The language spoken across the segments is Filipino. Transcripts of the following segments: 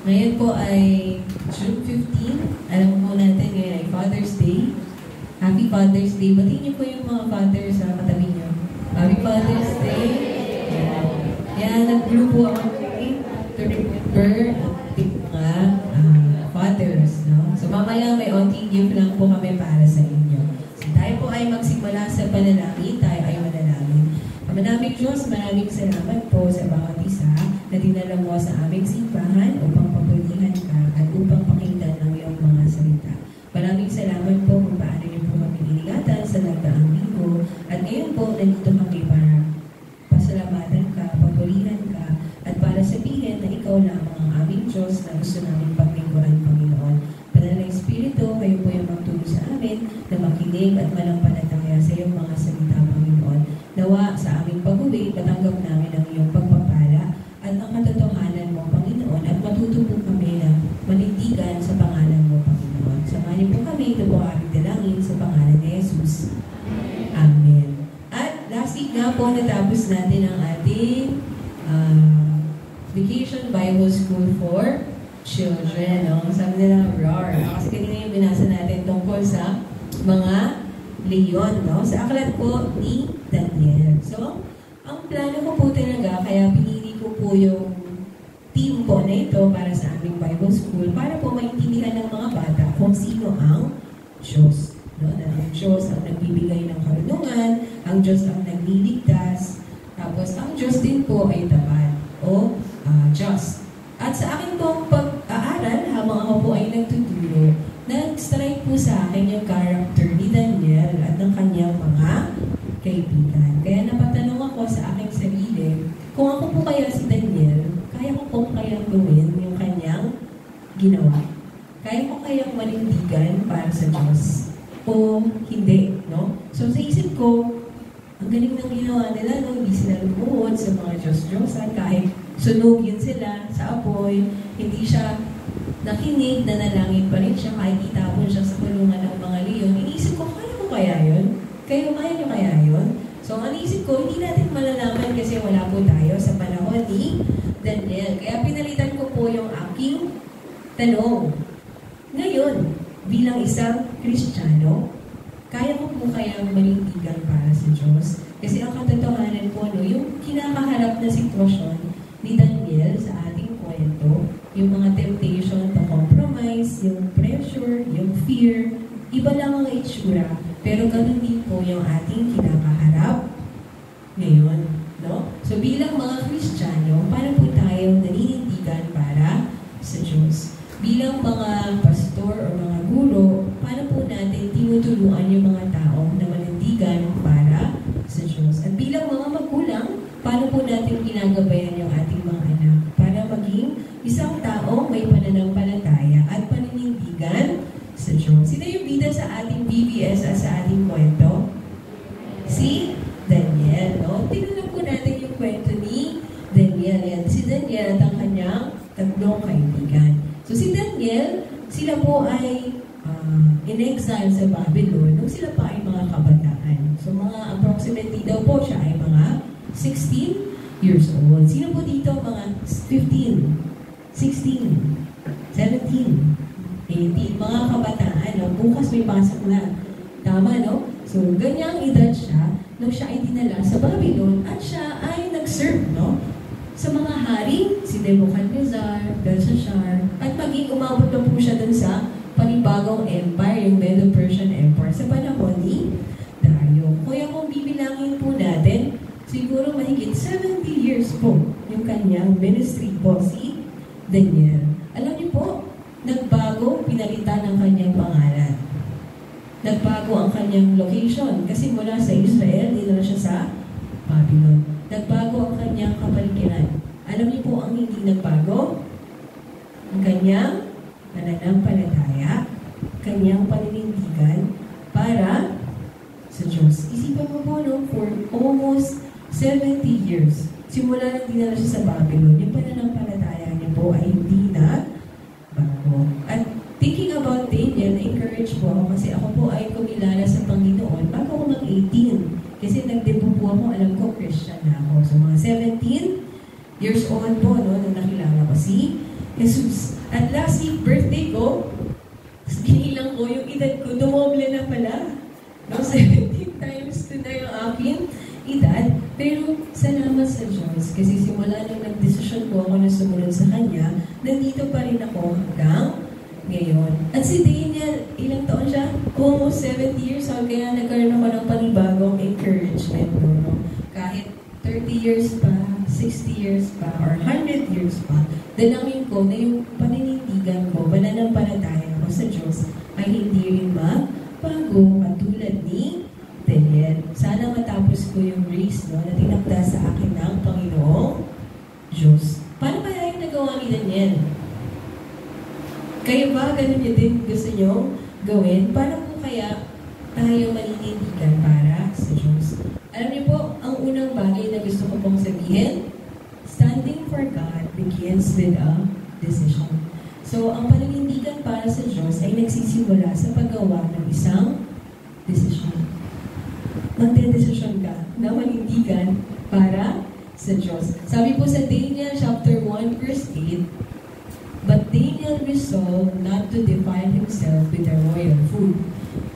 Ngayon po ay June 15. Alam po natin ngayon ay Father's Day. Happy Father's Day. Batiin niyo po yung mga fathers sa katabi niyo. Happy Father's Day. Yan, nag-blue po ako to remember ating mga fathers. No? So mamaya may onting gift lang po kami para sa inyo. So tayo po ay magsimula sa panalangin. Tayo ay manalangin. Maraming Diyos, maraming salamat po sa bawat isa na dinala mo sa aming simbahan upang papulihan ka at upang pakinggan ang iyong mga salita. Maraming salamat po kung paano niyo po kami iningatan sa nagdaang linggo at ngayon po nandito kami para pasalamatan ka, papulihan ka at para sabihin na ikaw lamang ang aming Diyos na gusto namin paglingkuran, Panginoon. Banal na Espiritu, kayo po yung magtulong sa amin na makinig at manampalataya sa iyong mga salita, Panginoon. Nawa sa aming pag-uwi, matanggap namin ang iyong pagpapala at ang katotohanan mo, Panginoon, at matuto po kami na manindigan sa pangalan mo, Panginoon. Samahan po kami, ito po aming dalangin sa pangalan ni Jesus. Amen. At last week nga po, natapos natin ang ating Vacation Bible School for Children. No? Sabi nila, roar. Kasi kanina yung binasa natin tungkol sa mga leon, no? Sa aklat po ni Daniel. So, ang plano ko po talaga, kaya pinili ko po yung team po na ito para sa aming Bible School para po maintindihan ng mga bata kung sino ang Diyos. No? Na ang Diyos ang nagbibigay ng karunungan, ang Diyos ang nagliligtas, tapos ang Diyos din po ay tapat o just. At sa akin pong pag-aaral, habang ako po ay nagtuturo, nag-strike po sa akin yung character ni Daniel at ng kanyang mga kaibigan. Kaya napatanong ako sa aking sarili, kung ako po kaya si Daniel, kaya ko pong kayang gawin yung kanyang ginawa. Kaya ko kayang manindigan para sa Diyos. O hindi, no? So sa isip ko, ang galing ng ginawa nila, no? Hindi sila lumuhod sa mga Diyos-Diyosan, kahit sunugin sila sa apoy, hindi siya nakinig, nanalangin pa rin siya, kahit itapon siya sa kulungan ng mga leon. Iniisip ko, kaya ko kaya yun? Kayo, kaya nyo kaya yun? So, ang iniisip ko, hindi natin malalaman kasi wala po tayo sa panahon ni Daniel. Kaya pinalitan ko po yung aking tanong. Ngayon, bilang isang Kristiyano, kaya ko po kayang manindigan para sa Diyos? Kasi ang katotohanan po, no, yung kinakaharap na sitwasyon ni Daniel sa ating kwento, yung mga temptation to compromise, yung pressure, yung fear, iba lang ang itsura, pero ganun din po yung ating kinakaharap ngayon. No? So bilang mga Kristiyano, paano po tayong naninindigan para sa Diyos? Bilang mga pastor o mga guro, paano po natin tinutulungan yung mga tao na manindigan para sa Diyos? At bilang mga magulang, paano po natin ginagabayan yung ating mga anak para maging isang tao may pananampalataya at paninindigan sa Diyos? Sino yung bida sa ating BBS at sa ating kwento? Si Daniel, no? Tingnan po natin yung kwento ni Daniel. Yan. Si Daniel at ang kanyang tatlong kaibigan. So si Daniel, sila po ay in-exile sa Babylon nung sila pa ay mga kabataan. So mga approximately daw po siya ay mga 16 years old. Sino po dito? Mga 15, 16, 17, 18. Mga kabataan, no? Bukas may pasok na. Tama, no? So, ganyang edad siya nung siya ay dinala sa Babylon at siya ay nag-serve, no? Sa mga hari, si Nebuchadnezzar, Belshazzar, at maging umabot na po siya dun sa panibagong empire, yung Medo-Persian Empire, sa panahon ni Dario. Kaya kung bibilangin po natin, siguro mahigit 70 years po yung kanyang ministry po, si Daniel. Alam niyo po, nagbago, pinalitan ang kanyang pangalan. Nagbago ang kanyang location kasi mula sa Israel, dinala siya sa Babylon. Nagbago ang kanyang kapaligiran. Alam niyo po ang hindi nagbago? Ang kanyang pananampalataya, kanyang paninindigan para sa Diyos. Isipan mo po, no, for almost 70 years, simula nang dinala siya sa Babylon, yung pananampalataya niya po ay hindi na bago. At thinking about Daniel, na-encourage po ako kasi ako po ay kumilala sa Panginoon bago ako mag-18. Kasi nag-debut po ako, alam ko, Christian na ako. So mga 17 years old po, no, nung nakilala ko si Jesus. At last week, birthday ko, binilang ko yung edad ko, dumoble na pala. No, 17 times 2 na yung aking edad. Pero salamat sa Diyos. Kasi simula nung nag-desisyon ko ako na sumunod sa Kanya, nandito pa rin ako hanggang ngayon. At si Daniel, ilang taon siya? Almost 70 years old. Kaya nagkaroon ako ng panibagong encouragement. No? Kahit 30 years pa, 60 years pa, or 100 years pa, dalangin ko na yung paninindigan ko, pananampalataya ko sa Diyos, ay hindi rin magbago katulad ni Daniel. Sana matapos ko yung race, no, na tinakda sa akin ng Panginoong Diyos. Paano kaya yung nagawa ni Daniel? Kayo ba, ganun niyo din gusto niyo gawin? Paano po kaya tayo maninindigan para sa Diyos? Alam niyo po, ang unang bagay na gusto ko pong sabihin, standing for God begins with a decision. So, ang paninindigan para sa Diyos ay nagsisimula sa paggawa ng isang decision. Magdedesisyon ka na manindigan para sa Diyos. Sabi po sa Daniel chapter 1 verse 8, "But Daniel resolved not to defile himself with the royal food."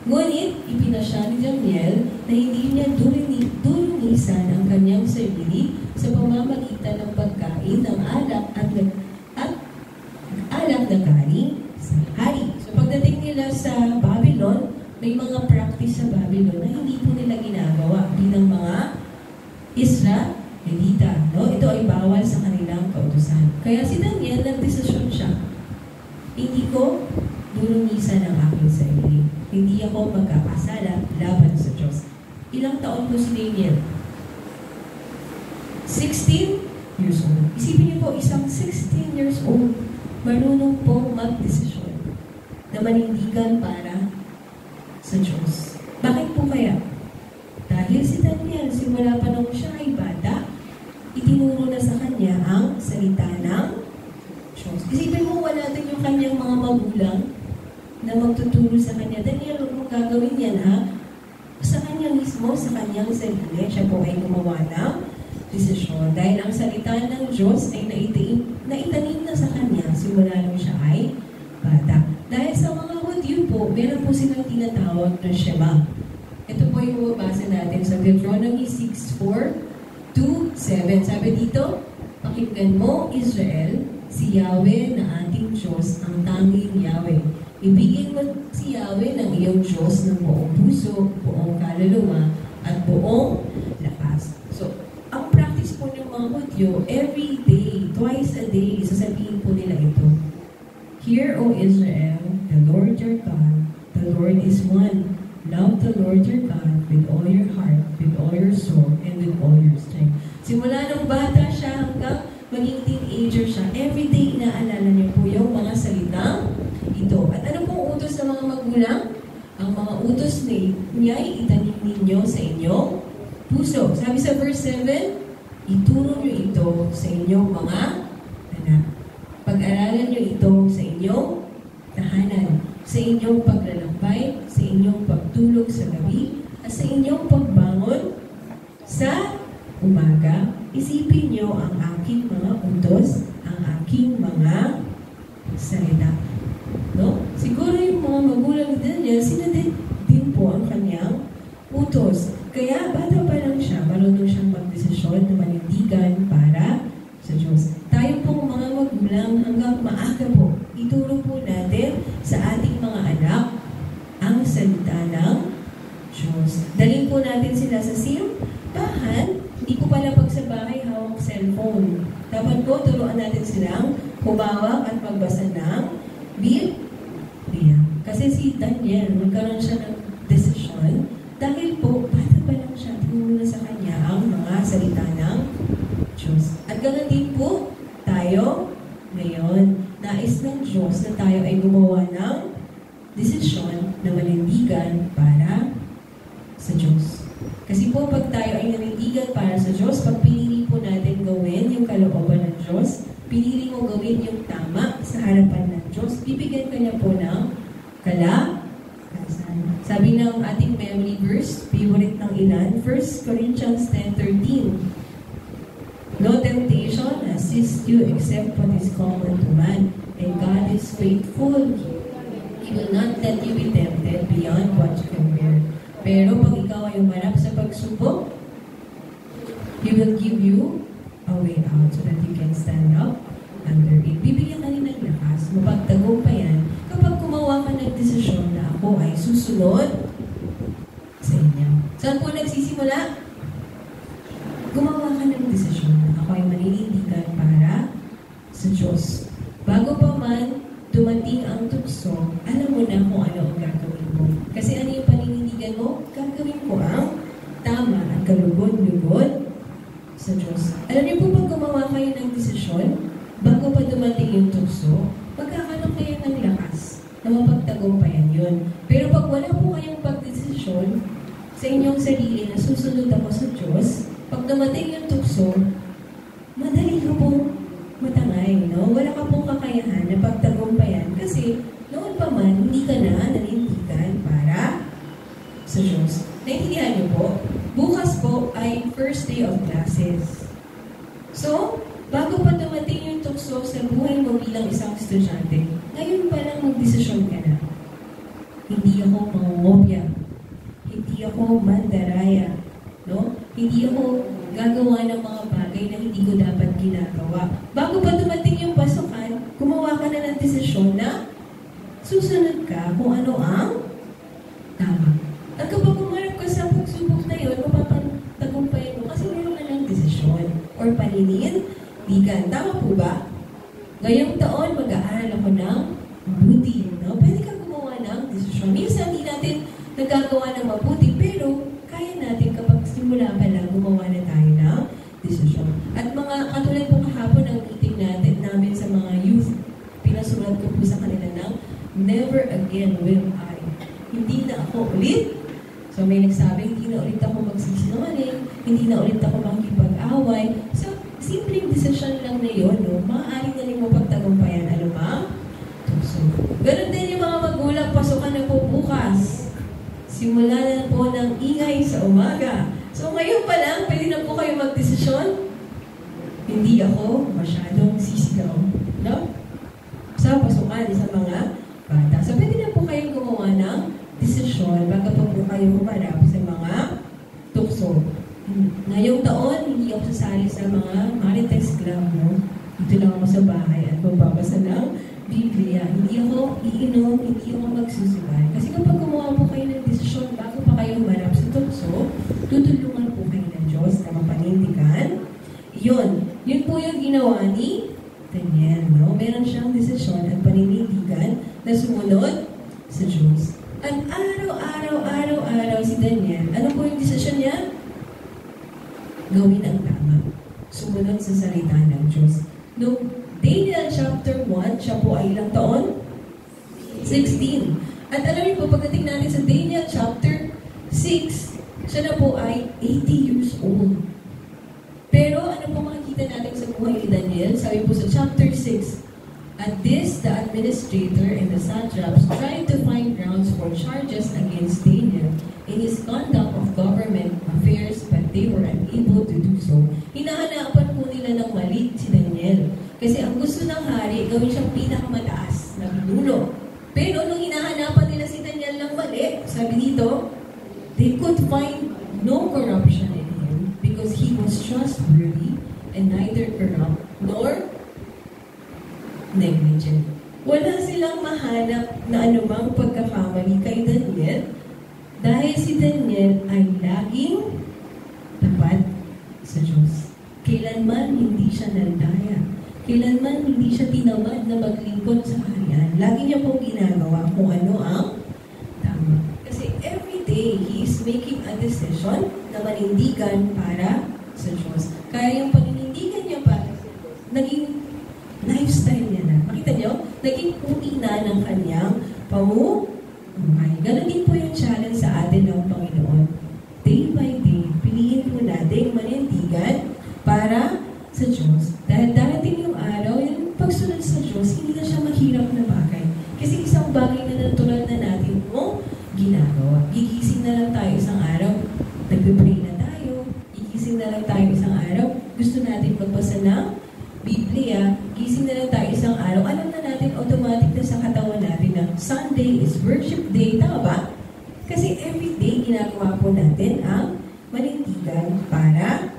Ngunit, ipinasya ni Daniel na hindi niya dulunisan ang kanyang sarili sa pamamagitan ng pagkain ng alak at alak na kanin sa hari. So, pagdating nila sa Babylon, may mga practice sa Babylon na hindi po nila ginagawa bilang mga Israelita. No? Ito ay bawal sa kanilang kautusan. Kaya si Daniel, nagdesisyon siya. Hindi ko dulunisan ang aking sarili. Hindi ako magkakasala laban sa Diyos. Ilang taon po si Daniel? 16 years old. Isipin niyo po, isang 16 years old, marunong pong magdesisyon na manindigan para sa Diyos. Bakit po kaya? Dahil si Daniel, simula pa nung siya ay bata, itinuro na sa kanya ang salita ng Diyos. Isipin mo, wala din yung kanyang mga magulang na magtuturo sa kanya. Daniel, huwag mong gagawin yan, ha? Sa kanya mismo, sa kanyang sarili, siya po ay gumawa ng desisyon. Dahil ang salita ng Diyos ay naitanim na sa kanya simula nung siya ay bata. Dahil sa mga Hudyo po, meron po silang tinatawag na Shema. Ito po yung mabasa natin sa Deuteronomy 6:4-7. Sabi dito, "Pakinggan mo, Israel, si Yahweh na ating Diyos, ang tanging Yahweh. Ibigin mo si Yahweh ng iyong Diyos ng buong puso, buong kaluluwa, at buong lakas." So, ang practice po ng mga Hudyo, every day, twice a day, sasabihin po nila ito. "Hear, O Israel, the Lord your God, the Lord is one. Love the Lord your God with all your heart, with all your soul, and with all your strength." Simula nung bata siya hanggang maging teenager siya, everyday inaalala niyo po yung mga salitang ito. At ano pong utos ng mga magulang? Ang mga utos niya ay itanim ninyo sa inyong puso. Sabi sa verse 7, "Ituro niyo ito sa inyong mga anak. Pag-aralan niyo ito sa inyong tahanan, sa inyong paglalakbay, sa inyong pagtulog sa gabi, at sa inyong pagbangon sa umaga. Isipin niyo ang aking mga utos, ang aking mga salita." No? Siguro yung mga magulang din sila din po ang kanyang utos. Kaya bata pa lang siya, marunong siyang magdesisyon na manindigan para sa Diyos. Tayo pong mga magulang hanggang maaga po, ituro po natin sa ating mga anak ang salita ng Diyos. Dalhin po natin sila sa simbahan. Hindi po pala pag sa bahay hawak cellphone. Dapat po turuan natin silang humawak at magbasa ng Biblia. Kasi si Daniel, magkaroon siya ng desisyon dahil po, bata pa lang siya, tinuro na sa kanya ang mga salita ng Diyos. At ganoon din po tayo ngayon. Nais ng Diyos na tayo ay gumawa ng desisyon na manindigan para sa Diyos. Kasi po, pag tayo ay nanindigan para sa Diyos, pag pinili po natin gawin yung kalooban ng Diyos, pinili mo gawin yung tama sa harapan ng Diyos, bibigyan ka niya po ng kalakasan. Sabi ng ating memory verse, favorite ng ilan, 1 Corinthians 10:13. "No temptation has seized you except what is common to man. is faithful. He will not let you be tempted beyond what you can bear. Pero pag ikaw ay umarap sa pagsubok, He will give you a way out so that you can stand up under it. Bibigyan ka rin ng lakas, mapagtagumpayan kapag gumawa ka ng desisyon na ako ay susunod sa inyo. Saan po nagsisimula? Gumawa ka ng desisyon na ako ay maninindigan para sa Diyos. Bago pa man dumating ang tukso, alam mo na kung ano ang gagawin mo. Kasi ano yung paninindigan mo? Gagawin ko ang tama at kalugod-lugod sa Diyos. Alam niyo po pag gumawa kayo ng desisyon, bago pa dumating yung tukso, magkakaroon kayo ng lakas na mapagtagumpayan yun. Pero pag wala po kayong pagdesisyon sa inyong sarili na susunod ako sa Diyos, pag dumating yung tukso, madali ka pong matangay, no? Wala ka pong kakayahan na pagtagumpayan kasi noon pa man, hindi ka na nanindigan para sa Diyos. Naintindihan niyo po? Bukas po ay first day of classes. So, bago pa dumating yung tukso sa buhay mo bilang isang estudyante, ngayon pa lang magdesisyon ka na. Hindi ako mangungopya. Hindi ako mandaraya. No? Hindi ako gagawa ng mga bagay na hindi ko dapat ginagawa. Bago pa dumating yung pasukan, gumawa ka na ng desisyon na susunod ka kung ano ang tama. At kapag umarap ka sa pagsubok na yun, mapapatagumpayan mo kasi meron ka ng desisyon or paninindigan. Tama po ba? Ngayong taon, mag-aaral ako ng mabuti. No? Pwede ka gumawa ng desisyon. Minsan, hindi natin nagagawa ng mabuti, pero kaya natin kapag simula pa lang, gumawa na tayo ng desisyon. At mga katulad po kahapon ng meeting namin sa mga youth, pinasulat ko po sa kanila ng never again will I. Hindi na ako ulit. So may nagsabi, hindi na ulit ako magsisinungaling, hindi na ulit ako makikipag-away. So, simpleng decision lang na yun, no? Maaaring na rin mo pagtagumpayan. Ano ba? So, ganun din yung mga magulang, pasukan na po bukas. Simula na po ng ingay sa umaga. So ngayon pa lang, pwede na po kayo magdesisyon. Hindi ako masyadong sisigaw. No? Sa pasukan sa mga bata. So pwede na po kayong gumawa ng desisyon bago pa po kayo humarap sa mga tukso. Ngayong taon, hindi ako sasali sa mga Marites Club. No? Dito lang ako sa bahay at magbabasa ng Biblia. Hindi ako iinom, hindi ako magsusubay. Kasi kapag gumawa po kayo ng desisyon bago pa kayo humarap sa tukso, tutulungan po kayo ng Diyos na mapanindigan. Yun po yung ginawa ni Daniel. No? Meron siyang desisyon at paninindigan na sumunod sa Diyos. At araw-araw si Daniel, ano po yung desisyon niya? Gawin ang tama. Sumunod sa salita ng Diyos. Noong Daniel chapter 1, siya po ay ilang taon? 16. At alam niyo po, pagdating natin sa Daniel chapter 6, siya na po ay 80 years old. Pero ano po makikita natin sa buhay ni Daniel? Sabi po sa chapter 6, at this, the administrator and the satraps tried to find grounds for charges against Daniel in his conduct of government affairs, but they were unable to do so. Hinahanapan po nila ng mali si Daniel. Kasi ang gusto ng hari, gawin siyang pinakamataas na pinuno. Pero nung hinahanapan nila si Daniel ng mali, sabi dito, they could find no corruption in him because he was trustworthy and neither corrupt nor negligent. Wala silang mahanap na anumang pagkakamali kay Daniel dahil si Daniel ay laging tapat sa Diyos. Kailanman hindi siya naldaya. Kailanman hindi siya tinamad na maglingkod sa kaharian. Lagi niya pong ginagawa kung ano ang tama. Kasi every day, he is making a decision na manindigan para sa Diyos. Kaya yung paninindigan niya para sa Diyos, naging lifestyle niya na. Makita niyo? Naging puti na ng kanyang pamumuhay. Ganon din po yung challenge sa atin ng Panginoon. Day by day, piliin po natin manindigan para sa Diyos. Dahil darating yung araw, yung pagsunod sa Diyos, hindi na siya mahirap na bagay. Kasi isang bagay na natural na natin mo ginagawa. Gigising na lang tayo isang araw, nagpe-pray na tayo. Gigising na lang tayo isang araw, gusto natin magbasa ng Biblia, gising na lang tayo isang araw, alam na natin automatic na Sunday is worship day. Tama ba? Kasi every day ginagawa po natin ang manindigan para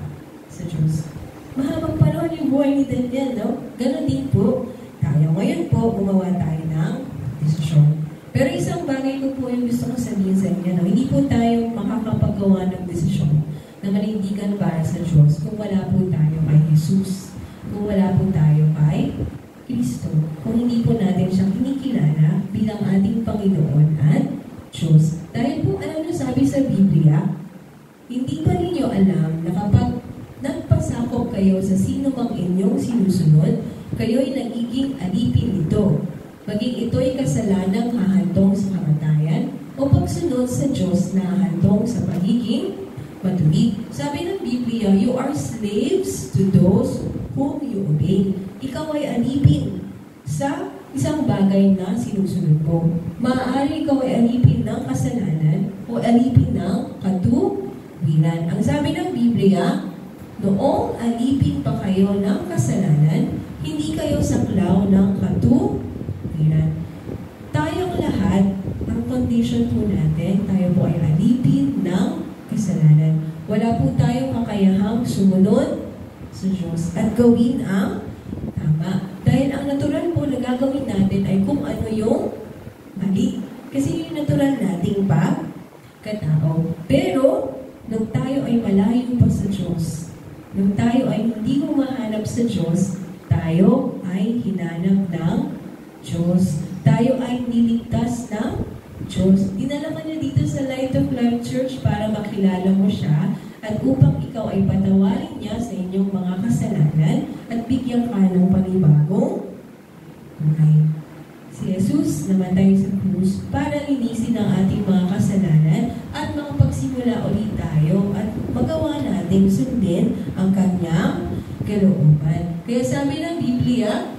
sa Diyos. Mahabang panahon yung buhay ni Daniel, no? Ganon din po. Tayo ngayon po, gumawa tayo ng desisyon. Pero isang bagay ko po yung gusto ko sabihin sa inyo, no? Hindi po tayo makakapagawa ng desisyon na manindigan para sa Diyos kung wala po tayo kay Jesus. Kung wala po tayo kay Kristo. Kung hindi po natin siyang kinikilala bilang ating Panginoon at Diyos. Dahil po, alam nyo, sabi sa Biblia, hindi ba ninyo alam na kapag nagpasakop kayo sa sino mang inyong sinusunod, kayo'y nagiging alipin nito. Maging ito'y kasalanang hahantong sa kamatayan o pagsunod sa Diyos na hahantong sa pagiging matuwid. Sabi ng Biblia, you are slaves to those whom you obey. Ikaw ay alipin sa isang bagay na sinusunod mo. Maaari ikaw ay alipin ng kasalanan o alipin ng katuwiran. Ang sabi ng Biblia, noong alipin pa kayo ng kasalanan, hindi kayo saklaw ng katuwiran. Tayong lahat, ang condition po natin, tayo po ay alipin ng kasalanan. Wala po tayong kakayahang sumunod sa Diyos at gawin ang tama. Dahil ang natural po na gagawin natin ay kung ano yung mali. Kasi yung natural nating katao. Pero, nung tayo ay malayo pa sa Diyos, nung tayo ay hindi humahanap sa Diyos, tayo ay hinanap ng Diyos. Tayo ay niligtas ng Diyos. Dinala ka niya dito sa Light of Life Church para makilala mo siya at upang ikaw ay patawarin niya sa inyong mga kasalanan at bigyan ka ng panibagong buhay. Si Jesus namatay sa krus para linisin ang ating mga kasalanan at makapagsimula ulit tayo at magawa nating sundin ang kanyang kalooban. Kaya sabi ng Biblia,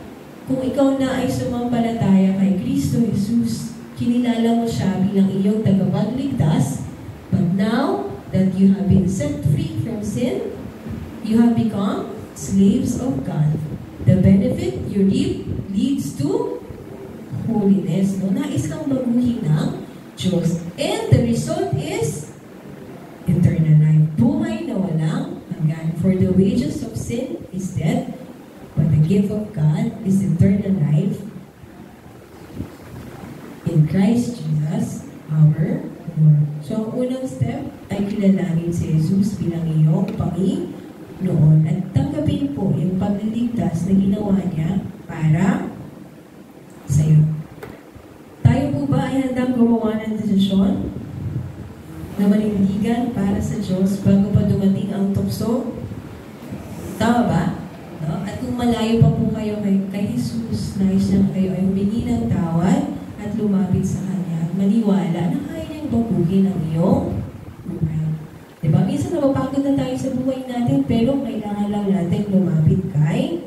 kung ikaw na ay sumampalataya kay Kristo Jesus, kinilala mo siya bilang iyong tagapagligtas, but now that you have been set free from sin, you have become slaves of God. The benefit you reap leads to holiness. No? Nais kang baguhin ng Diyos. And the result is eternal life. Buhay na walang hanggan. For the wages of sin is death, but the gift of God is eternal life in Christ Jesus, our Lord. So, ang unang step ay kilalanin si Jesus bilang iyong Panginoon at tanggapin po yung pagliligtas na ginawa niya para sa iyo. Tayo po ba ay handang gumawa ng desisyon na manindigan para sa Diyos bago pa dumating ang tukso? Tama ba? No? At kung malayo pa po kayo kay Jesus, nais niya kayo ay humingi ng tawad at lumapit sa Kanya at maniwala na kaya niyang baguhin ang iyong buhay. Diba? Minsan napapagod na tayo sa buhay natin pero kailangan lang natin lumapit kay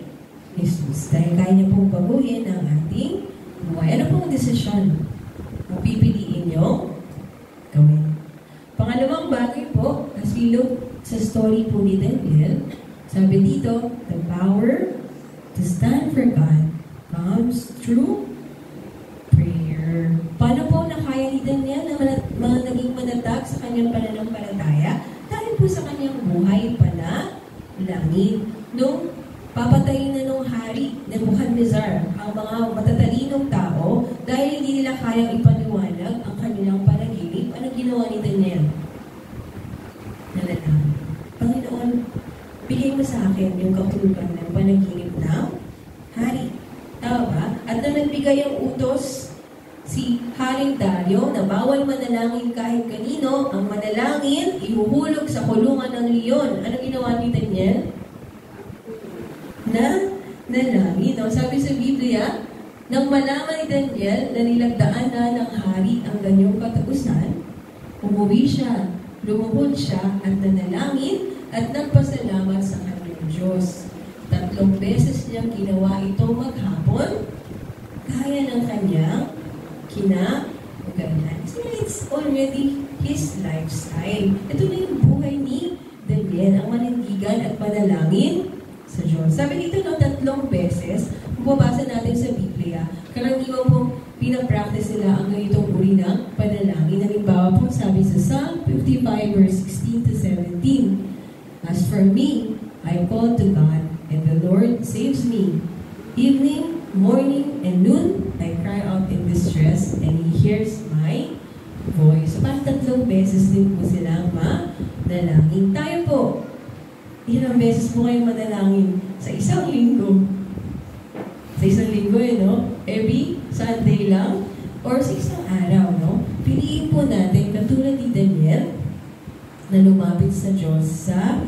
Jesus. Dahil kaya niya pong baguhin ang ating buhay. Ano pong desisyon na pipiliin niyo gawin? Pangalawang bagay po, as we look sa story po ni Daniel, sabi dito, the power to stand for God comes through prayer. Paano po nakaya ni Daniel na naging manatag sa kanyang pananampalataya? Dahil po sa kanyang buhay panalangin. Nung papatayin na nung hari, Nebuchadnezzar, ang mga matatalinong tao, dahil hindi nila kayang ipaliwanag ang kanilang panaginip, ano ginawa ni Daniel? Nanalangin. Panginoon, bigay mo sa akin yung katulugan ng panaginip ng hari. Tama ba? At nang nagbigay ang utos si Haring Dario na bawal manalangin kahit kanino, ang manalangin ihuhulog sa kulungan ng leon. Ano ginawa ni Daniel? Nalangin. No? Sabi sa Biblia, nang malaman ni Daniel na nilagdaan na ng hari ang ganyong katapusan, umuwi siya, lumuhod siya at nanalangin at nagpasalamat sa kanyang Diyos. 3 beses niyang ginawa ito maghapon, kaya ng kanyang kinagalan. So it's already his lifestyle. Ito na yung buhay ni Daniel, ang manindigan at panalangin sa Diyos. Sabi dito, 3 beses, kung babasa natin sa Biblia, karaniwan po pinapractice nila ang ganitong uri ng panalangin. Halimbawa po, sabi sa Psalm 55 verse 16 to 17, "As for me, I call to God, and the Lord saves me. Evening, morning, and noon, I cry out in distress, and He hears my voice." So, parang 3 beses din po silang manalangin. Tayo po, ilang beses po kayong manalangin sa isang linggo? Sa isang linggo, no? Every Sunday lang? Or sa isang araw, no? Piliin po natin, katulad ni Daniel, na lumapit sa Diyos sa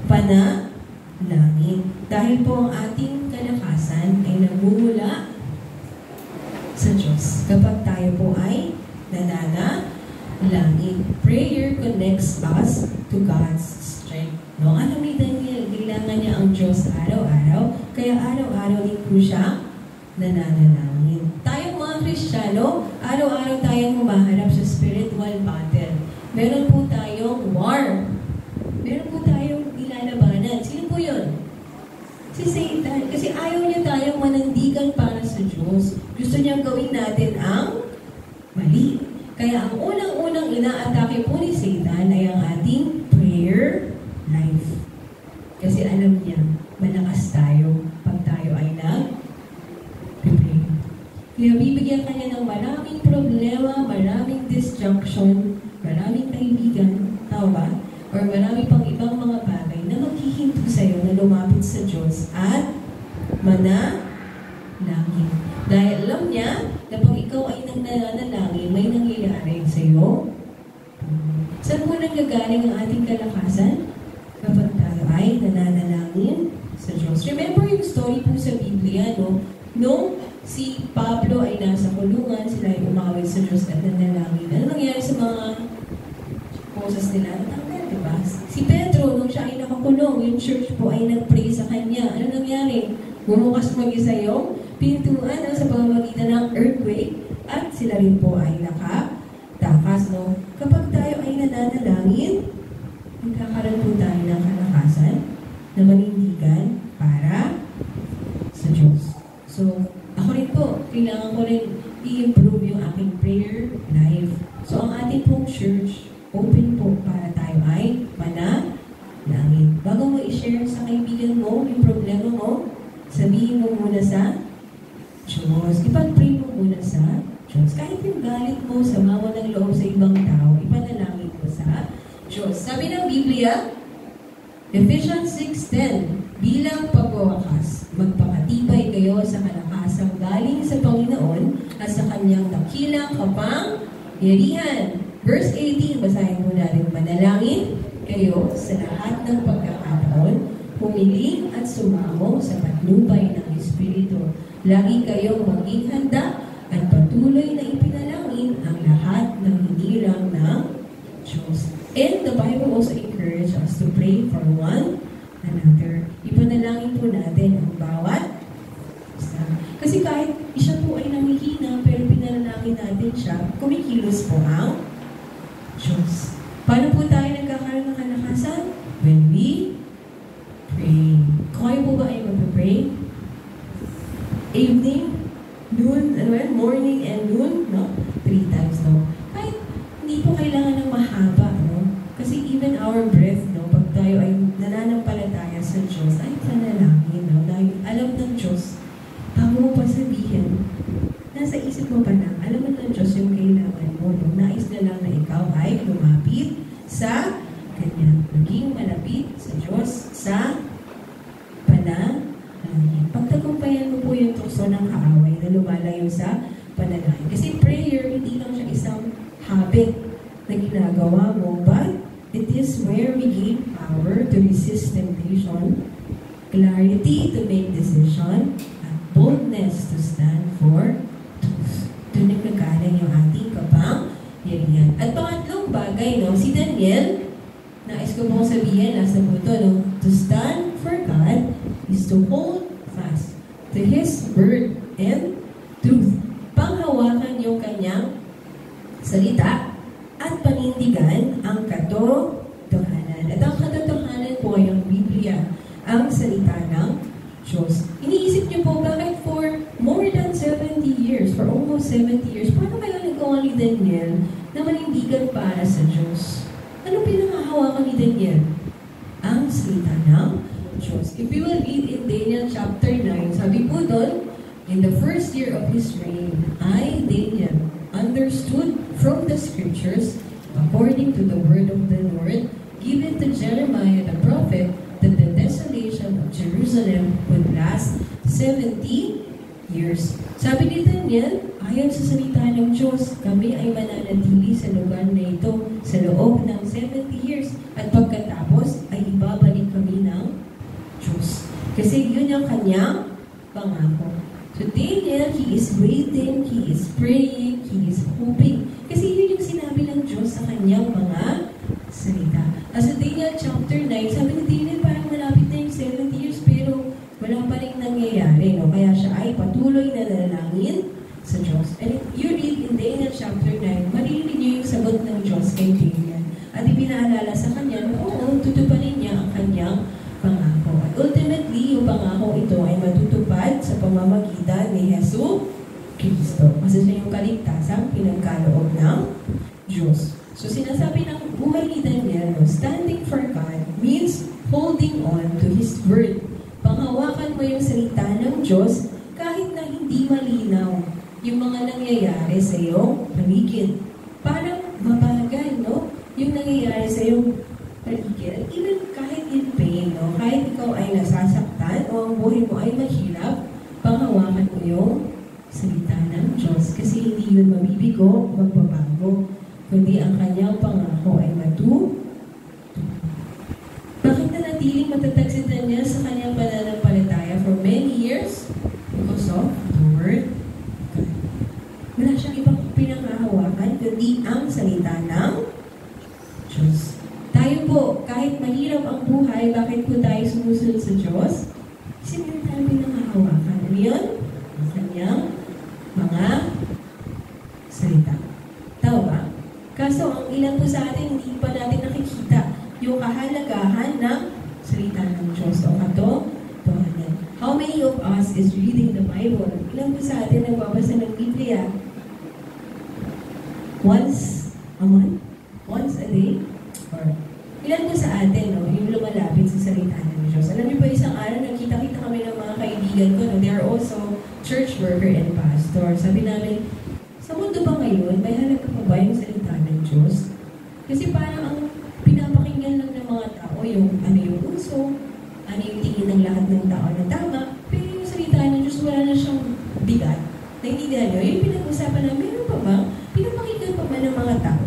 panalangin. Dahil po ang ating kalakasan ay nagmumula sa Diyos. Kapag tayo po ay nananalangin. Prayer connects us to God's strength. No? Alam ni Daniel, kailangan niya ang Diyos araw-araw, kaya araw-araw din po siya nananalangin. Tayong mga Kristiyano, araw-araw tayong humaharap sa spiritual battle. Meron po tayong war. Meron po tayong ilalabanan. Sino po yun? Si Satan. Kasi ayaw niya tayong manandigan para sa Diyos. Gusto niyang gawin natin ang mali. Kaya ang unang-unang inaatake po ni Satan ay ang ating prayer life. Kasi alam niya, malakas tayo pag tayo ay nag-pray. Kaya bibigyan ka niya ng maraming problema, maraming distraction, maraming kaibigan, tao ba? Or marami pang ibang mga bagay na maghihinto sa'yo na lumapit sa Diyos at manalangin. Dahil alam niya na pag ikaw ay nananalangin, may nangyayari sa'yo. Saan po nanggagaling ang ating kalakasan? Kapag tayo ay nananalangin sa Diyos. Remember yung story po sa Biblia, no? Nung si Pablo ay nasa kulungan, sila ay umawit sa Diyos at nanalangin. Ano nangyari sa mga boses nila? Natanggal, diba? Si Pedro, nung siya ay nakakulong, yung church po ay nag-pray sa kanya. Ano nangyari? Bumukas mag-isa yung pintuan sa pamamagitan ng earthquake at sila rin po ay nakatakas, no? Kapag tayo ay nananalangin, magkakaroon po tayo ng kalakasan na manindigan para sa Diyos. So, ako rin po, kailangan ko rin i-improve yung aking prayer life. So, ang ating pong church, open po para tayo ay manalangin. Bago mo i-share sa kaibigan mo yung problema mo, sabihin mo muna sa Diyos. Ipag-pray mo muna sa Diyos. Kahit yung galit mo, samawa ng loob sa ibang tao, ipanalangin mo sa Diyos. Sabi ng Biblia, Ephesians 6:10, bilang pagwawakas, magpakatibay kayo sa kalakasang galing sa Panginoon at sa kanyang dakilang kapangyarihan. Verse 18, basahin mo natin, manalangin kayo sa lahat ng pagkakataon, humiling at sumamo sa patnubay ng Espiritu. Lagi kayong maging handa at patuloy na ipinalangin ang lahat ng hinirang ng Diyos. And the Bible also encourages us to pray for one another. Ipanalangin po natin ang bawat isa. Kasi kahit siya po ay namihina, pero pinalangin natin siya, kumikilos po ang Diyos. Paano po tayo nagkakaroon ng kalakasan? When we pray. Kung kayo po ba ay mag-pray? Evening, noon, morning and noon, no? 3 times, no? Kahit hindi po kailangan ng mahaba, no? Kasi even our breath, no? Pag tayo ay nananampalataya sa Diyos, ay panalangin, no? Dahil alam ng Diyos, bago mo pa sabihin, nasa isip mo pa lang, alam mo ng Diyos yung kailangan mo, no? Nais na lang na ikaw ay lumapit sa Kanya. Maging malapit sa Diyos sa panalangin. Pagtagumpayan mo po yung tukso ng kaaway na lumalayo sa panalangin. Kasi prayer, hindi lang siya isang habit na ginagawa mo, but it is where we gain power to resist temptation, clarity to make decision, at boldness to stand for truth. Doon nagkagaling yung ating kapangyarihan. At pangatlong bagay, no, si Daniel, nais ko pong sabihin, nasa puto, no, to stand for God is to hold fast to His word and truth. Panghawakan yung kanyang salita at panindigan ang katotohanan. At ang katotohanan po ay ang Biblia, ang salita ng Diyos. Iniisip niyo po, bakit for more than 700 70 years, for almost 70 years, paano kaya nagawa ni Daniel na manindigan para sa Diyos? Ano pinangahawakan ni Daniel? Ang salita ng Diyos. If we will read in Daniel chapter 9, sabi po doon, in the first year of his reign, I, Daniel, understood from the scriptures, according to the word of the Lord, given to Jeremiah the prophet, that the desolation of Jerusalem would last 70 years. Sabi ni Daniel, ayon sa salita ng Diyos, kami ay mananatili sa lugar na ito sa loob ng 70 years. At pagkatapos, ay ibabalik kami ng Diyos. Kasi yun ang kanyang pangako. So Daniel, he is waiting, he is praying, he is hoping. Kasi yun yung sinabi ng Diyos sa kanyang mga salita. As in Daniel chapter 9, sabi ni Daniel, parang malapit na yung 70 years, pero wala pa rin nangyayari. No? Kaya siya ay patuloy na nanalangin sa Diyos. And if you read in Daniel chapter 9, maririnig niyo yung sagot ng Diyos kay Daniel. At ipinaalala sa kanya, oo, tutuparin niya ang kanyang pangako. At ultimately, yung pangako ito ay matutupad sa pamamagitan ni Jesu Cristo. Kasi siya yung kaligtasang pinagkaloob ng Diyos. So sinasabi ng buhay ni Daniel, standing for God means holding on to His word. Panghawakan mo yung salita ng Diyos kahit na hindi malinaw yung mga nangyayari sa iyong paligid. Parang mabagal, no? Yung nangyayari sa iyong paligid. Even kahit in pain, no? Kahit ikaw ay nasasaktan o ang buhay mo ay mahirap, panghawakan mo yung salita ng Diyos. Kasi hindi yun mabibigo, magbabago. Kundi ang kanyang pangako ay Bakit nanatiling matatag si Daniel sa kanyang pananampalataya for many years? Because of the Word of God. Wala siyang ibang pinanghahawakan kundi ang salita ng Diyos. Tayo po, kahit mahirap ang buhay, bakit po tayo sumusunod sa Diyos? Kasi meron tayo pinanghahawakan. Ano yun? Ang kanyang mga salita. Tama ba? Kaso, ang ilan po sa atin, hindi pa natin nakikita yung kahalagahan ng salita ng Diyos. O katotohanan. How many of us is reading the Bible? Ilan po sa atin nagbabasa ng Biblia? Once a month? Once a day? Or ilan po sa atin, no, yung lumalapit sa salita ng Diyos? Alam niyo po, isang araw, nakita-kita kami ng mga kaibigan ko, no? They are also church worker and pastor. Sabi namin, sa mundo ba ngayon, may halaga pa ba yung salita ng Diyos? Kasi parang ang pinapakinggan lang ng mga tao, yung ano yung uso, ano yung tingin ng lahat ng tao na tama, pero yung salita ng Diyos, wala na siyang bigat. Naintindihan nyo? Yung pinag-usapan na, meron pa ba? Pinapakinggan pa ba ng mga tao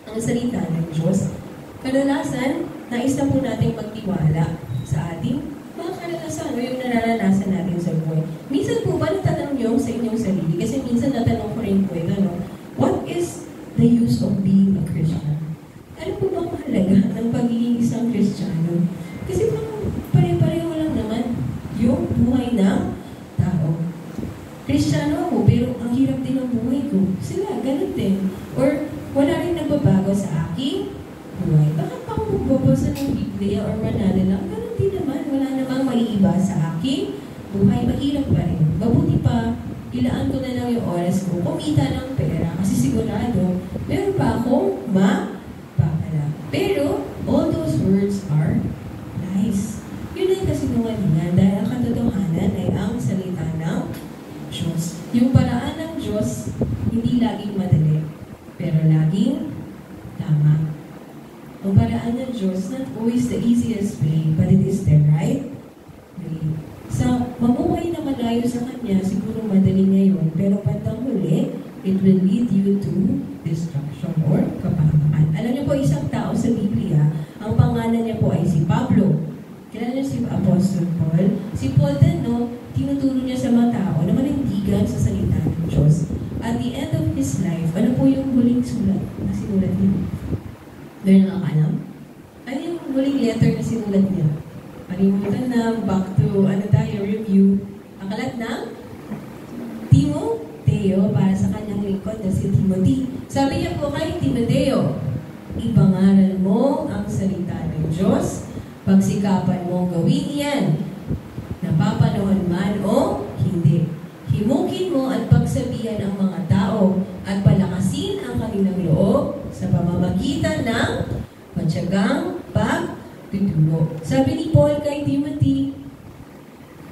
ang salita ng Diyos? Kadalasan, nais na po natin magtiwala sa ating mga kadalasan o yung nararanasan natin sa buhay. Minsan po ba natanong nyo sa inyong sarili? Kasi minsan natanong ko rin po ito, no? What is the use of being a Christian? Ano po ba mahalaga ng pagiging isang Kristiyano? Kasi pare-pareho lang naman yung buhay ng tao. Kristiyano ako, pero ang hirap din ang buhay ko. Sila, ganun din. Or wala rin nagbabago sa aking buhay. Bakit pa ako magbabasa ng Biblia or mananala? Ganun din naman. Wala namang maiiba sa aking buhay. Mahirap pa rin. Mabuti pa, ilaan ko na lang yung oras ko. Kumita ng pera. Kasi sigurado, meron pa akong mapapala. Pero, all those words are lies. Yun ay kasinungalingan dahil ang katotohanan ay ang salita ng Diyos. Yung paraan ng Diyos, hindi laging madali, pero laging tama. Ang paraan ng Diyos, not always the easiest way, but it is the right way. Sa mamuhay na malayo sa Kanya, siguro madali ngayon, pero bandang huli, it will lead you to destruction or kapahamakan. Alam niyo po, isang tao sa Biblia, ang pangalan niya po ay si Pablo. Kilala niyo si Apostle Paul? Si Paul din, no, tinuturo niya sa mga tao na manindigan sa salita ng Diyos. At the end of his life, ano po yung huling sulat na sinulat niya? Meron na alam? Ano yung huling letter na sinulat niya? Palimutan na, back to, review. Akalat ng Timoteo para sa kanyang lingkod na si Timothy. Sabi niya po kay Timoteo, ipangaral mo ang salita ng Diyos, pagsikapan mong gawin iyan, napapanahon man o hindi. Himukin mo at pagsabihan ang mga tao at palakasin ang kanilang loob sa pamamagitan ng matyagang pagtuturo. Sabi ni Paul kay Timothy,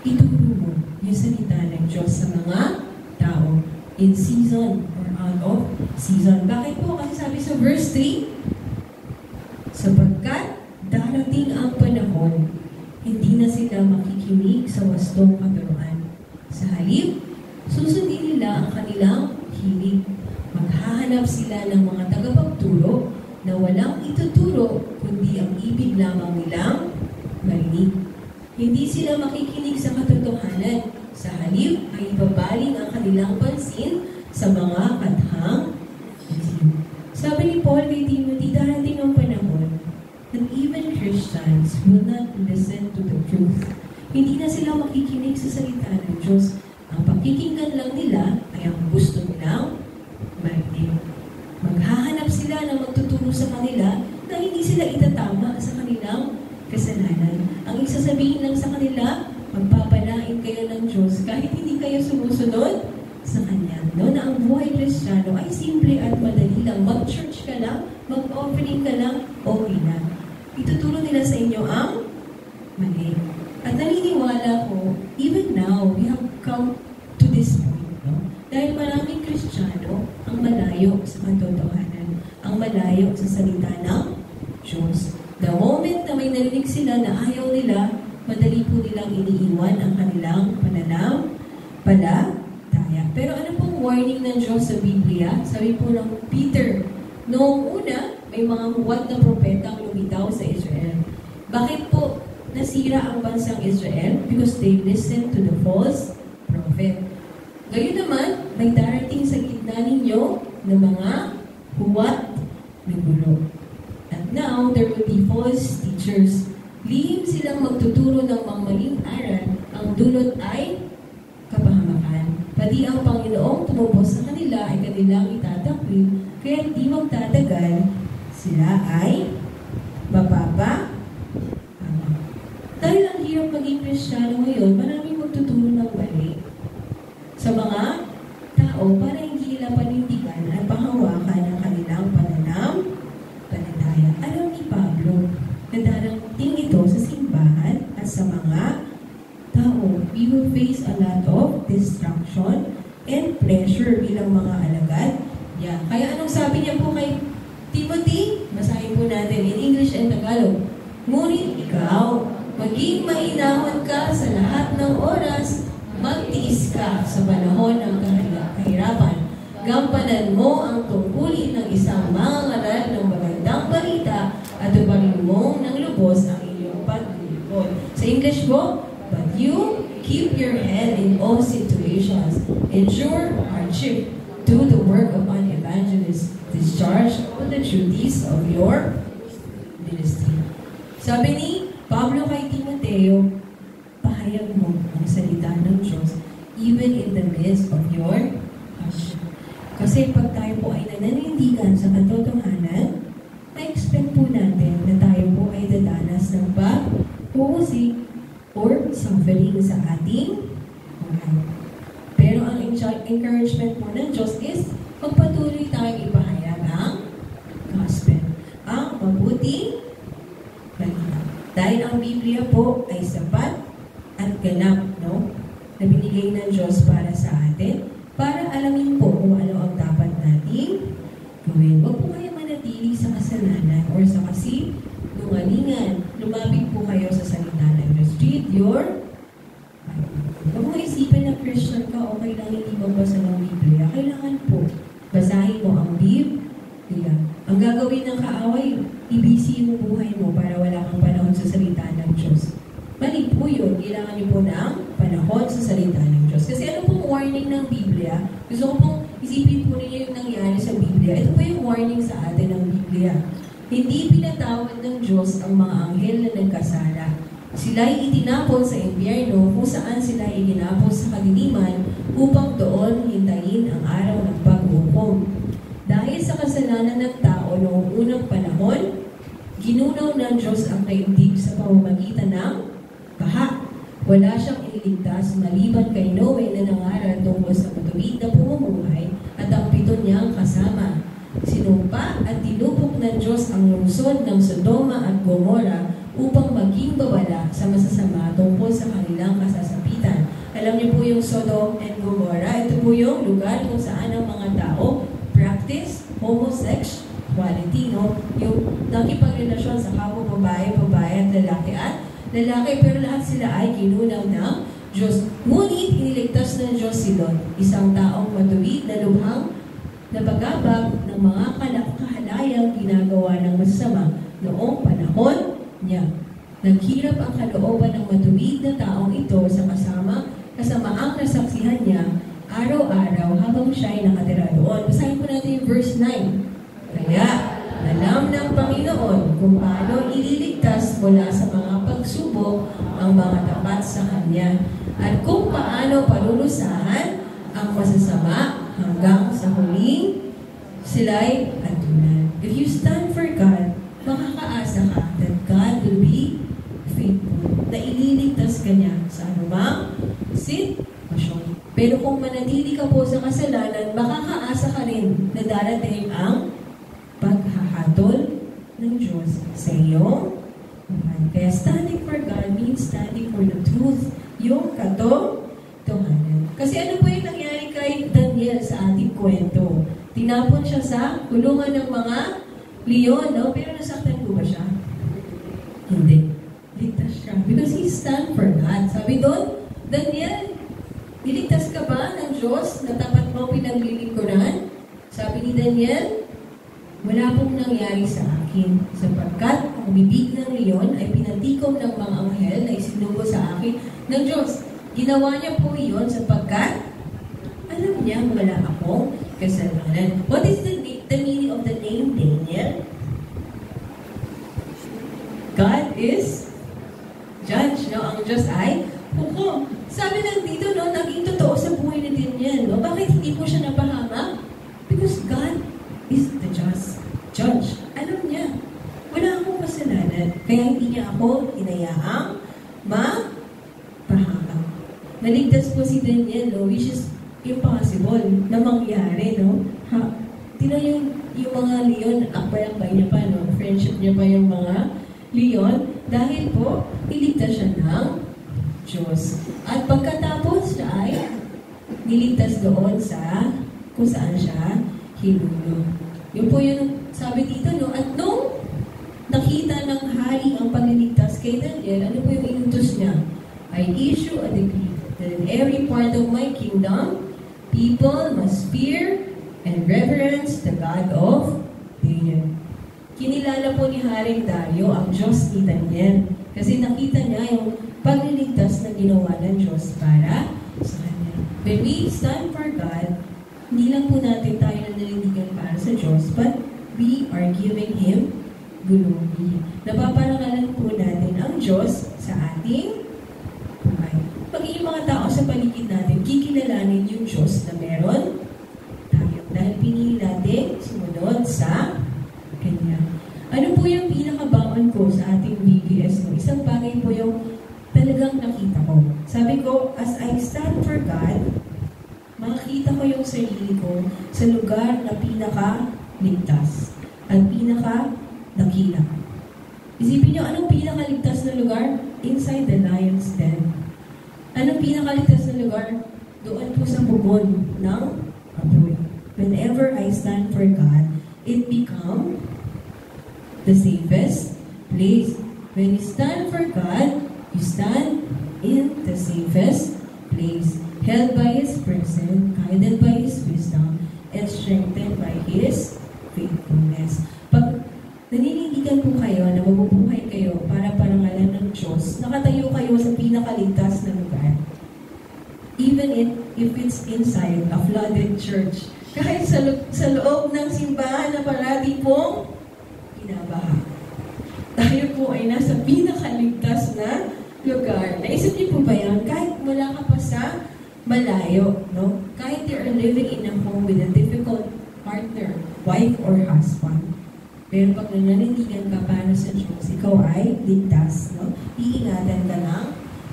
ituro mo yung salita ng Diyos sa mga tao in season or out of season. Bakit po? Kasi sabi sa verse 3, sapagkat darating ang panahon, hindi na sila makikinig sa wastong katuruan. Sa halip, susundin nila ang kanilang hilig. Maghahanap sila ng mga tagapagturo na walang ituturo kundi ang ibig lamang nilang marinig. Hindi sila makikinig sa katotohanan. Sa halip ay ibabaling ang kanilang pansin sa mga kathang isip. Sabi ni Paul kay Timothy, darating ang panahon that even Christians will not listen to the truth. Hindi na sila makikinig sa salita ng Diyos. Ang pakikinggan lang nila ay ang gusto nilang marinig. Maghahanap sila ng magtuturo sa kanila na hindi sila itatama sa kanilang kasalanan. Ang isasabihin lang sa kanila, magpapalain kayo ng Diyos kahit hindi kayo sumusunod sa Kanya. No? Na ang buhay Kristiyano ay simple at madali lang. Mag-church ka lang, mag-offering ka lang, okay na. Ituturo nila sa inyo ang mali. At naniniwala ko, even now, we have come to this point. No? Dahil maraming Kristiyano ang malayo sa katotohanan, ang malayo sa salita ng Diyos. The moment na may narinig sila na ayaw nila, madali po nilang iniiwan ang kanilang pananampalataya. Pero ano pong warning ng Diyos sa Biblia? Sabi po ng Peter, noong una, may mga huwad na propetang lumitaw sa Israel. Bakit po nasira ang bansang Israel? Because they listened to the false prophet. Ngayon naman, may darating sa gitna ninyo ng mga huwad na gulo. And now, there will be false teachers. Lihim silang magtuturo ng mga maling aral. Ang dulot ay kapahamakan. Pati ang Panginoong tumubos sa kanila ay kanilang itatakwil, kaya di magtatagal, sila ay mapapa. Dahil ang hirap maging Kristiyano ngayon, maraming magtuturo ng mali sa mga tao para hindi nila panindigan at pahawakan ang kanilang pananampalataya. Alam ni Pablo na darating ito sa simbahan at sa mga tao. We will face a lot of distraction and pressure bilang mga alagad. Yeah. Kaya anong sabi niya po kay Timothy? Basahin po natin in English and Tagalog. Ngunit ikaw, maging mainahon ka sa lahat ng oras, magtiis ka sa panahon ng kahirapan. Gampanan mo ang tungkulin ng isang mangangaral ng magandang balita at tuparin mo ng lubos ang iyong paglilingkod. Sa English po, but you keep your head in all situations, endure hardship, do the work of an evangelist, discharge all the duties of your ministry. Sabi ni Pablo kay Timoteo, pahayag mo ang salita ng Diyos even in the midst of your hardship. Kasi pag tayo po ay nananindigan sa katotohanan, ma-expect po natin na tayo po ay dadanas ng pag-uusig or suffering sa ating buhay. Pero ang encouragement po ng Diyos is magpatuloy tayong ipahayag ang gospel, ang mabuting balita. Dahil ang Biblia po ay sapat at ganap, no? Na binigay ng Diyos para sa atin, para alamin po kung ano ang dapat nating gawin. Huwag po kayo manatili sa kasalanan or sa kasinungalingan. Lumapit po kayo sa salita ng Diyos. Read your Bible. Huwag mo isipin na Christian ka, okay lang hindi magbasa ng Biblia. Kailangan po, basahin mo ang Biblia. Ang gagawin ng kaaway, ibisi mo buhay mo para wala kang panahon sa salita ng Diyos. Mali po yun. Kailangan niyo po ng panahon sa salita ng Diyos. Kasi ano pong warning ng Biblia? Gusto ko pong isipin po ninyo yung nangyari sa Biblia. Ito po yung warning sa atin ng Biblia. Hindi pinatawad ng Diyos ang mga anghel na nagkasala. Sila'y itinapon sa impyerno kung saan sila iginapon sa kadiliman upang doon hintayin ang araw ng paghukom. Dahil sa kasalanan ng tao noong unang panahon, ginunaw ng Diyos ang daigdig sa pamamagitan ng baha. Wala siyang iniligtas na maliban kay Noe na nangaral tungkol sa matuwid na pumumuhay at ang 7 niyang kasama. Sinumpa at tinupok ng Diyos ang lungsod ng Sodoma at Gomora upang maging babala sa masasama tungkol sa kanilang kasasapitan. Alam niyo po yung Sodom and Gomora, ito po yung lugar kung saan ang mga tao practice homosexuality, no? Yung nakipagrelasyon sa kapwa babae at lalaki, pero lahat sila ay kinunaw ng Diyos. Ngunit iniligtas ng Diyos si Lot, isang taong matuwid na lubhang napagabag ng mga kahalayang ginagawa ng masama noong panahon niya. Naghirap ang kalooban ng matuwid na taong ito sa kasamaang nasaksihan niya araw-araw habang siya ay nakatira doon. Basahin po natin yung verse 9. Kaya, alam ng Panginoon kung paano ililigtas mula sa mga pagsubok ang mga tapat sa Kanya at kung paano palulusahan ang masasama hanggang sa huling sila'y atunan. If you stand for God, makakaasa ka that God will be faithful, na ililigtas ka niya sa anumang sitwasyon. Pero kung manatili ka po sa kasalanan, makakaasa ka rin na darating ang paghahatol ng Diyos sa iyong buhay. Kaya standing for God means standing for the truth, yung katotohanan. Kasi ano po yung nangyari kay Daniel sa ating kwento? Tinapon siya sa kulungan ng mga leon, no? Pero nasaktan po ba siya? Hindi. Ligtas siya. Because he stand for God. Sabi doon, Daniel, iligtas ka ba ng Diyos na tapat mo pinaglilingkuran? Sabi ni Daniel, wala pong nangyari sa akin sapagkat ang bibig ng leon ay pinatikom ng mga anghel na isinubo sa akin ng Diyos. Ginawa niya po iyon sapagkat alam niya wala akong kasalanan. What is the meaning of the name Daniel? God is judge, no? Ang Diyos ay hukom. Sabi lang dito, no, naging totoo sa buhay ni Daniel, no? Bakit hindi po siya napahamak? Because God is the just judge. Alam niya, wala akong kasalanan. Kaya hindi niya ako inayaang mapahamak. Naligtas po si Daniel, no? Which is impossible na mangyari, no? Tingnan yung mga leon, akbay-akbay niya pa, no? Friendship niya pa yung mga leon. Dahil po, iligtas siya ng Diyos. At pagkatapos siya ay niligtas doon sa kung saan siya hinulog. Yun po yung sabi dito, no? At nung nakita ng hari ang pagliligtas kay Daniel, ano po yung inutos niya? I issue a decree that in every part of my kingdom, people must fear and reverence the God of Daniel. Kinilala po ni Haring Dario ang Diyos ni Daniel kasi nakita niya yung pagliligtas na ginawa ng Diyos para sa kanya. When we stand for God, hindi lang po natin tayo na nalindigan para sa Diyos, but we are giving Him glory. Napaparangalan po natin ang Diyos sa ating buhay. Pag yung mga tao sa paligid natin, kikilalanin yung Diyos na meron tayo. Dahil pinili natin sumunod sa Kanya. Ano po yung pinakabaon ko sa ating VBS? No? Isang bagay po yung talagang nakita ko. Sabi ko, as I stand for God, makikita ko yung sarili ko sa lugar na pinakaligtas at pinaka-dakila. Isipin nyo, anong pinakaligtas na lugar? Inside the lion's den. Anong pinakaligtas na lugar? Doon po sa bugon ng apoy. Whenever I stand for God, it becomes the safest place. When you stand for God, you stand in the safest place, held by His presence, guided by His wisdom, and strengthened by His faithfulness. Pag naninindigan po kayo na mabubuhay kayo para parangalan ng Diyos, nakatayo kayo sa pinakaligtas na lugar, even if it's inside a flooded church, kahit sa loob ng simbahan na parati pong binabaha. Tayo po ay nasa pinakaligtas na lugar. Naisip niyo po ba yan? Kahit wala ka pa sa malayo, no? Kahit you're living in a home with a difficult partner, wife or husband, pero pag nananindigan ka para sa Diyos, ikaw ay ligtas, no? Iingatan ka ng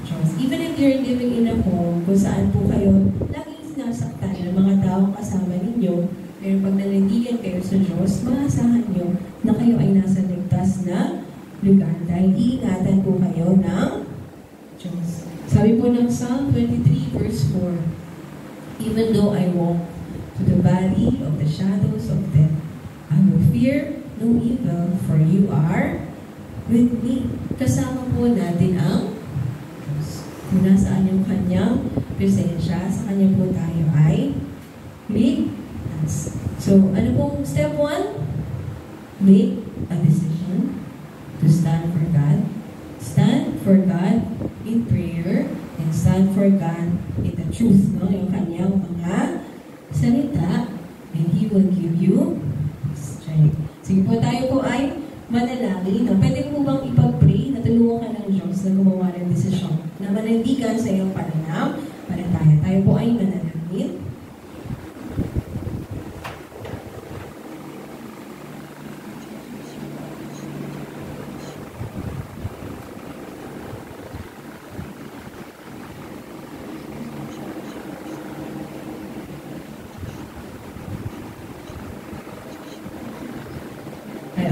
Diyos. Even if you're living in a home kung saan po kayo laging sinasaktan ng mga taong kasama ninyo, pero pag nanindigan kayo sa Diyos, maasahan nyo na kayo ay nasa ligtas na lugar dahil iingatan po kayo ng Diyos. Sabi po ng Psalm 23 verse 4, even though I walk to the valley of the shadows of death, I will fear no evil, for you are with me. Kasama po natin ang Diyos. Kung nasaan yung kanyang presensya, sa kanya po tayo ay ligtas. So, ano pong step 1? Make a decision to stand for God. Stand for God in prayer and stand for God in the truth. No? Yung kanyang mga salita, and He will give you strength. Sige po, tayo po ay manalangin. No? Pwede po bang ipag-pray na tulungan ka ng Diyos na gumawa ng desisyon na manandigan sa iyong pananaw para tayo po ay manalangin.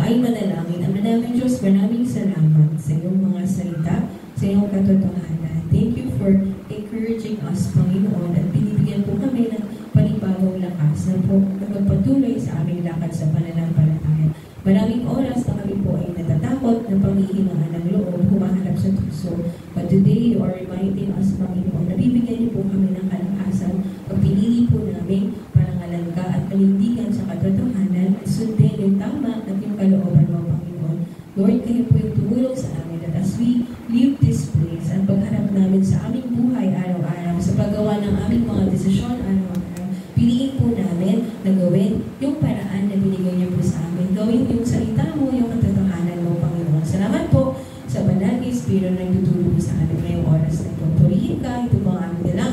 Ay manalangin. Ang manalangin Diyos, maraming salamat sa iyong mga salita, sa iyong katotohanan. Thank you for encouraging us, Panginoon, at binibigyan po kami ng panibagong lakas na po magpatuloy sa aming lakad sa pananampalataya. Maraming oras na kami po ay natatakot ng panghihingaan ng loob, humahanap sa tukso. But today, you are reminding us, Panginoon, na bibigyan niyo po kami ng kalakasan pag pinili po namin parangalan ka at panindigan sa katotohanan at sundin yung tama at yung kalooban mo, Panginoon. Lord, kayo po yung tumulong sa amin that as we leave this place at pagharap namin sa aming buhay araw-araw, sa paggawa ng aming mga desisyon araw-araw, piliin po namin na gawin yung paraan na binigay niyo po sa amin. Gawin yung salita mo, yung katotohanan mo, Panginoon. Salamat po sa banal na Espiritu na nagtutulong sa amin ngayong oras na ito. Purihin ka, ito po ang aming dalangin.